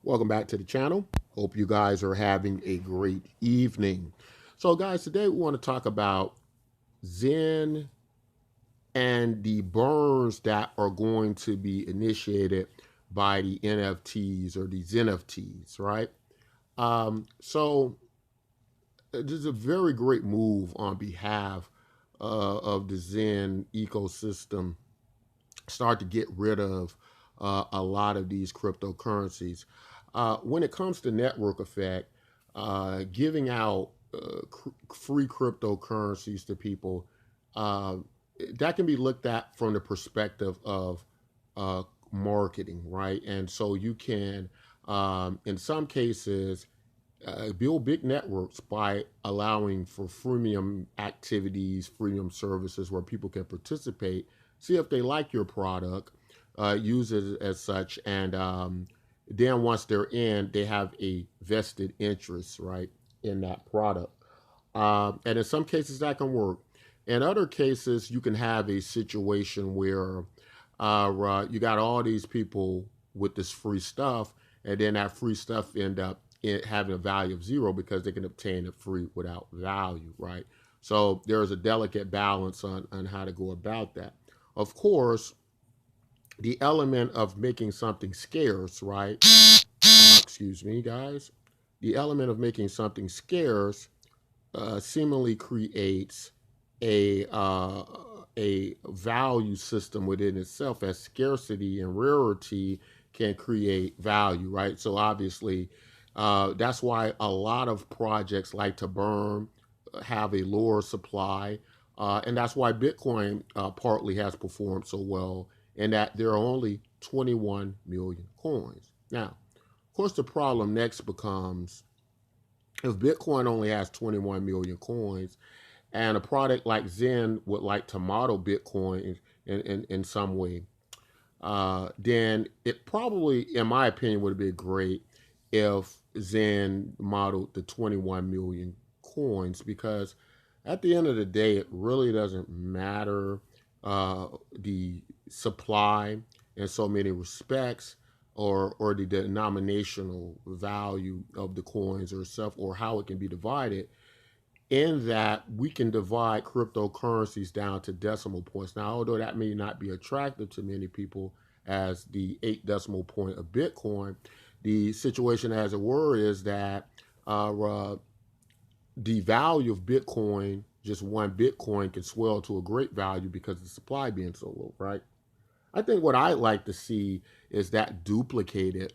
Welcome back to the channel. Hope you guys are having a great evening. So, guys, today we want to talk about Zen and the burns that are going to be initiated by the NFTs or these NFTs, right? So, this is a very great move on behalf of the Zen ecosystem. Start to get rid of a lot of these cryptocurrencies. When it comes to network effect, giving out free cryptocurrencies to people, uh, that can be looked at from the perspective of uh, marketing, right? And so you can, in some cases, build big networks by allowing for freemium activities, freemium services where people can participate, see if they like your product, use it as such, and then once they're in, they have a vested interest, right, in that product. And in some cases, that can work. In other cases, you can have a situation where you got all these people with this free stuff, and then that free stuff end up having a value of zero because they can obtain it free without value, right? So there's a delicate balance on how to go about that. Of course, the element of making something scarce, right? Excuse me, guys. The element of making something scarce seemingly creates a uh, a value system within itself, as scarcity and rarity can create value, right? So obviously, that's why a lot of projects like to burn have a lower supply, and that's why Bitcoin partly has performed so well in that there are only 21 million coins. Now, of course, the problem next becomes if Bitcoin only has 21 million coins, and a product like Zen would like to model Bitcoin in some way, then it probably, in my opinion, would be great if Zen modeled the 21 million coins, because at the end of the day, it really doesn't matter the supply in so many respects, or the denominational value of the coins or stuff, or how it can be divided, in that we can divide cryptocurrencies down to decimal points. Now, although that may not be attractive to many people as the 8 decimal point of Bitcoin, the situation, as it were, is that the value of Bitcoin, just one Bitcoin, can swell to a great value because of the supply being so low, right? I think what I'd like to see is that duplicated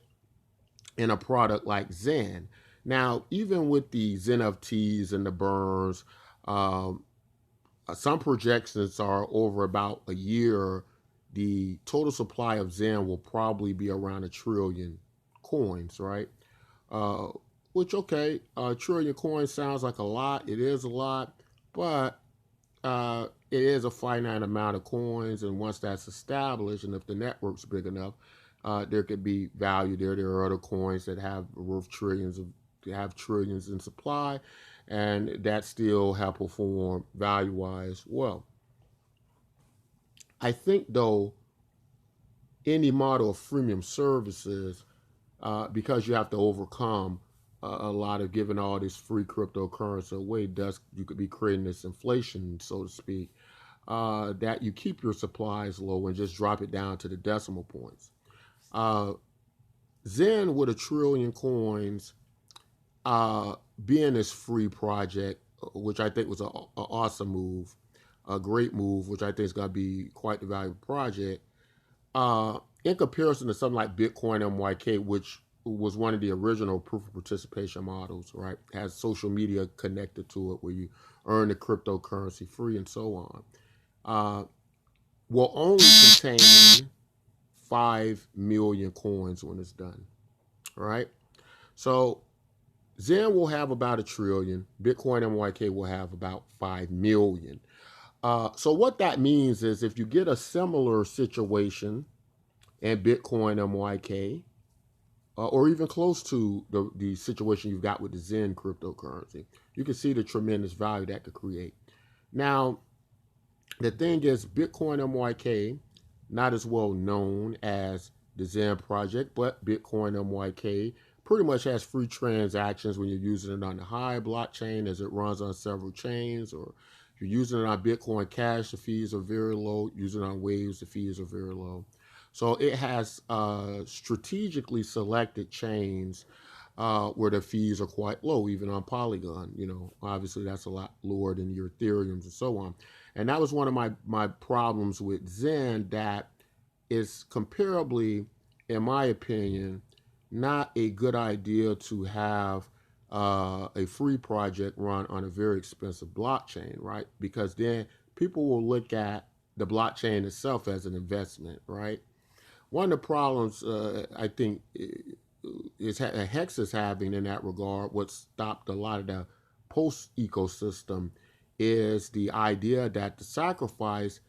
in a product like Zen. Now, even with the Zen FTs and the burns, um, some projections are over about a year. The total supply of Zen will probably be around a trillion coins, right? Uh, which, okay, a trillion coins sounds like a lot. It is a lot, but it is a finite amount of coins. And once that's established, and if the network's big enough, there could be value there. There are other coins that have worth trillions in supply, and that still have performed value wise well. I think though, any model of freemium services, because you have to overcome a lot of giving all this free cryptocurrency away, thus you could be creating this inflation, so to speak, that you keep your supplies low and just drop it down to the decimal points. Uh, Zen with a trillion coins, being this free project, which I think was an awesome move, a great move, which I think is going to be quite the valuable project, in comparison to something like Bitcoin MYK, which was one of the original proof of participation models, right? Has social media connected to it where you earn the cryptocurrency free and so on. Uh, will only contain 5 million coins when it's done, right? So Zen will have about a trillion. Bitcoin MYK will have about 5 million. So what that means is if you get a similar situation in Bitcoin MYK, or even close to the situation you've got with the Zen cryptocurrency, you can see the tremendous value that could create. Now, the thing is, Bitcoin MYK, not as well known as the Zen project, but Bitcoin MYK pretty much has free transactions when you're using it on the Hive blockchain, as it runs on several chains, or if you're using it on Bitcoin Cash, the fees are very low. Using it on Waves, the fees are very low. So it has strategically selected chains where the fees are quite low, even on Polygon. Obviously that's a lot lower than your Ethereums and so on. And that was one of my problems with Zen, that is comparably, in my opinion, not a good idea to have a free project run on a very expensive blockchain, right? Because then people will look at the blockchain itself as an investment, right? One of the problems I think Hex is having in that regard, what stopped a lot of the post ecosystem, is the idea that the sacrifice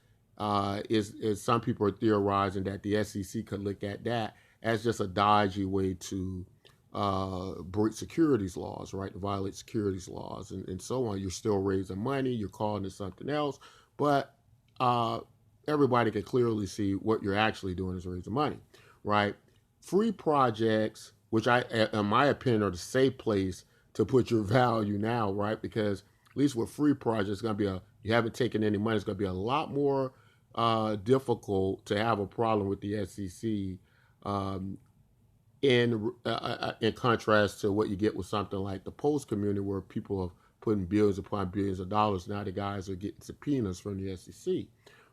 is some people are theorizing that the SEC could look at that as just a dodgy way to break securities laws, right? To violate securities laws and so on. You're still raising money, you're calling it something else, but everybody can clearly see what you're actually doing is raising money, right? Free projects, which in my opinion, are the safe place to put your value now, right? Because at least with free projects, it's going to be you haven't taken any money, it's going to be a lot more difficult to have a problem with the SEC in contrast to what you get with something like the post community, where people are putting billions upon billions of dollars. Now the guys are getting subpoenas from the SEC,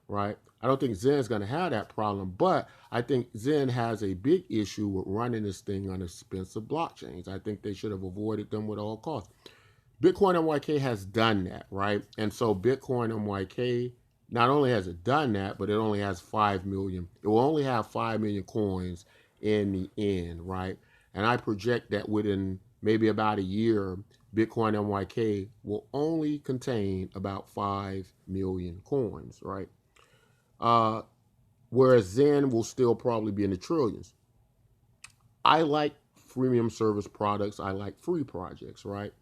right? I don't think Zen's going to have that problem, but I think Zen has a big issue with running this thing on expensive blockchains. I think they should have avoided them with all costs. Bitcoin MYK has done that, right? And so Bitcoin MYK, not only has it done that, but it only has 5 million. It will only have 5 million coins in the end, right? And I project that within maybe about a year, Bitcoin MYK will only contain about 5 million coins, right? Whereas Zen will still probably be in the trillions. I like freemium service products. I like free projects, right?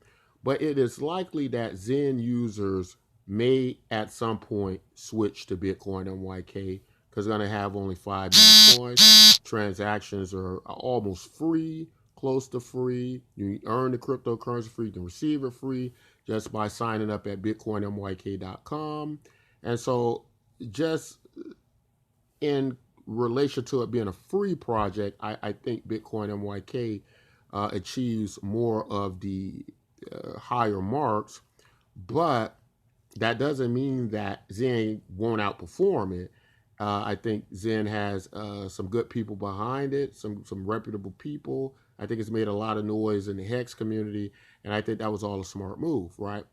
But it is likely that Zen users may at some point switch to Bitcoin MYK because they're going to have only 5 million coins. Transactions are almost free, close to free. You earn the cryptocurrency free. You can receive it free just by signing up at bitcoinmyk.com. And so just in relation to it being a free project, I think Bitcoin MYK achieves more of the higher marks, but that doesn't mean that Zen won't outperform it. I think Zen has some good people behind it, some reputable people. I think it's made a lot of noise in the Hex community, and I think that was all a smart move, right?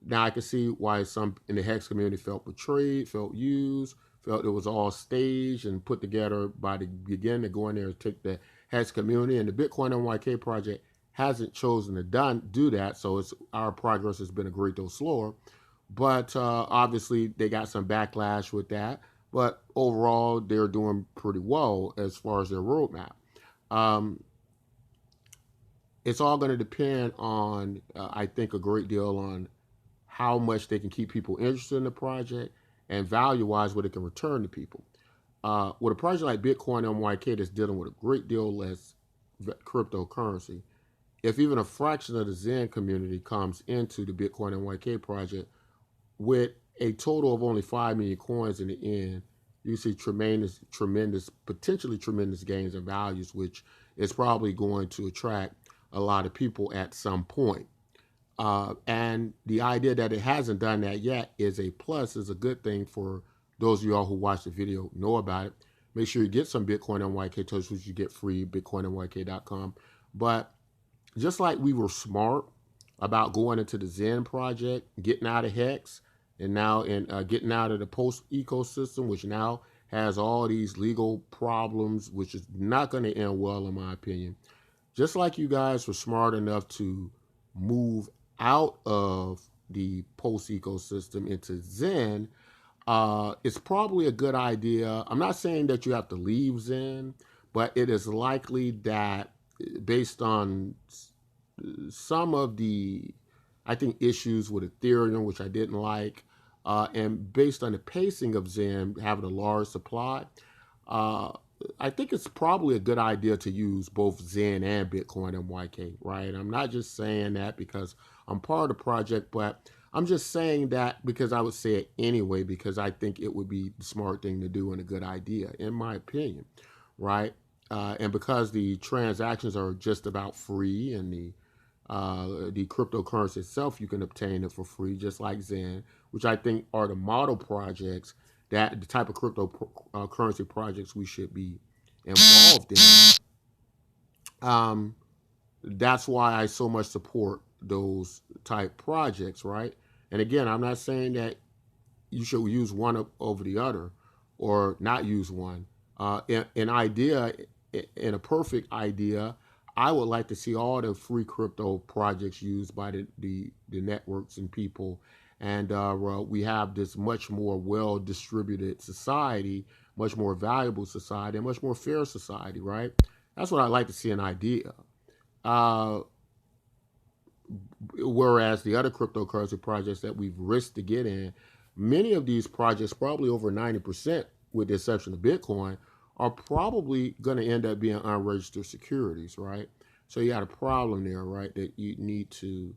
Now I can see why some in the Hex community felt betrayed, felt used, felt it was all staged and put together by the beginning to go in there and take the Hex community. And the Bitcoin NYK project hasn't chosen to do that, so our progress has been a great deal slower. But obviously they got some backlash with that. But overall, they're doing pretty well as far as their roadmap. It's all going to depend on, I think, a great deal on how much they can keep people interested in the project and value-wise what it can return to people. With a project like Bitcoin MYK that's dealing with a great deal less cryptocurrency, if even a fraction of the Zen community comes into the Bitcoin MYK project with a total of only 5 million coins in the end, you see tremendous, potentially tremendous gains in values, which is probably going to attract a lot of people at some point. And the idea that it hasn't done that yet is a plus, is a good thing for those of y'all who watch the video, know about it. Make sure you get some Bitcoin NYK tokens, which you get free, bitcoinnyk.com. But just like we were smart about going into the Zen project, getting out of Hex, and now getting out of the post ecosystem, which now has all these legal problems, which is not going to end well, in my opinion. Just like you guys were smart enough to move out of the post ecosystem into Zen, it's probably a good idea. I'm not saying that you have to leave Zen, but it is likely that based on some of the, I think, issues with Ethereum, which I didn't like, and based on the pacing of Zen having a large supply, I think it's probably a good idea to use both Zen and Bitcoin MYK, right? I'm not just saying that because I'm part of the project, but I'm just saying that because I would say it anyway, because I think it would be the smart thing to do and a good idea, in my opinion, right? And because the transactions are just about free, and the cryptocurrency itself, you can obtain it for free, just like Zen, which I think are the model projects, that the type of cryptocurrency projects we should be involved in. Um, that's why I so much support those type projects, right? And again, I'm not saying that you should use one over the other or not use one. An idea, in a perfect idea, I would like to see all the free crypto projects used by the networks and people. And we have this much more well distributed society, much more valuable society, and much more fair society, right? That's what I'd like to see, an idea. Uh, Whereas the other cryptocurrency projects that we've risked to get in, many of these projects, probably over 90%, with the exception of Bitcoin, are probably going to end up being unregistered securities, right? So you got a problem there, right, that you need to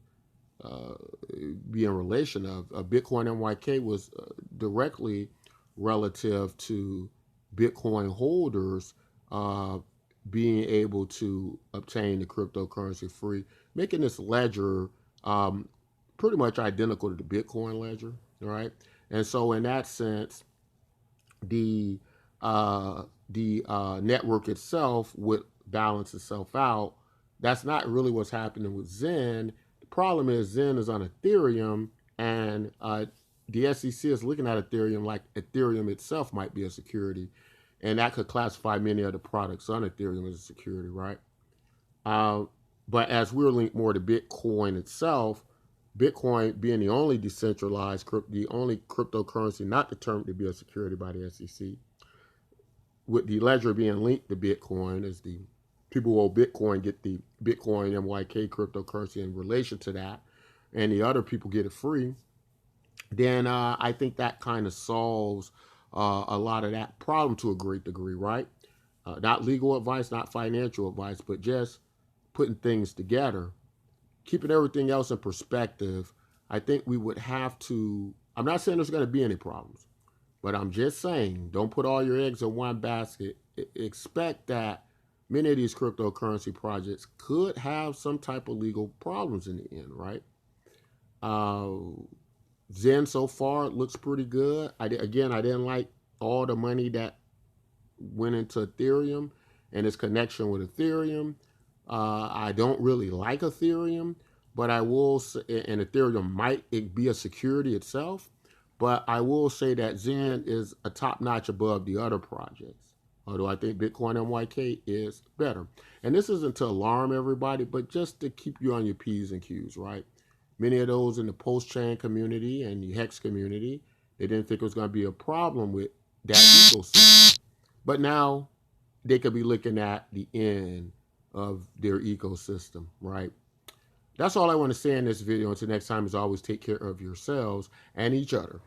uh, be in relation of. Bitcoin MYK was directly relative to Bitcoin holders uh, being able to obtain the cryptocurrency free, making this ledger um, pretty much identical to the Bitcoin ledger, right? And so, in that sense, the network itself would balance itself out. That's not really what's happening with Zen. The problem is Zen is on Ethereum, and the SEC is looking at Ethereum like Ethereum itself might be a security, and that could classify many of the products on Ethereum as a security, right? Uh, but as we're linked more to Bitcoin itself, Bitcoin being the only decentralized, the only cryptocurrency not determined to be a security by the SEC, with the ledger being linked to Bitcoin, as the people who own Bitcoin get the Bitcoin MYK cryptocurrency in relation to that, and the other people get it free, then I think that kind of solves a lot of that problem to a great degree, right? Not legal advice, not financial advice, but just putting things together, keeping everything else in perspective. I think we would have to. I'm not saying there's going to be any problems, but I'm just saying, don't put all your eggs in one basket. Expect that many of these cryptocurrency projects could have some type of legal problems in the end, right? Uh, Zen so far looks pretty good. Again, I didn't like all the money that went into Ethereum and its connection with Ethereum. I don't really like Ethereum, but I will say, and Ethereum might be a security itself, but I will say that Zen is a top notch above the other projects. Although I think Bitcoin MYK is better. And this isn't to alarm everybody, but just to keep you on your P's and Q's, right? Many of those in the post-chain community and the Hex community, they didn't think it was going to be a problem with that ecosystem. But now they could be looking at the end of their ecosystem, right? That's all I want to say in this video. Until next time, as always, take care of yourselves and each other.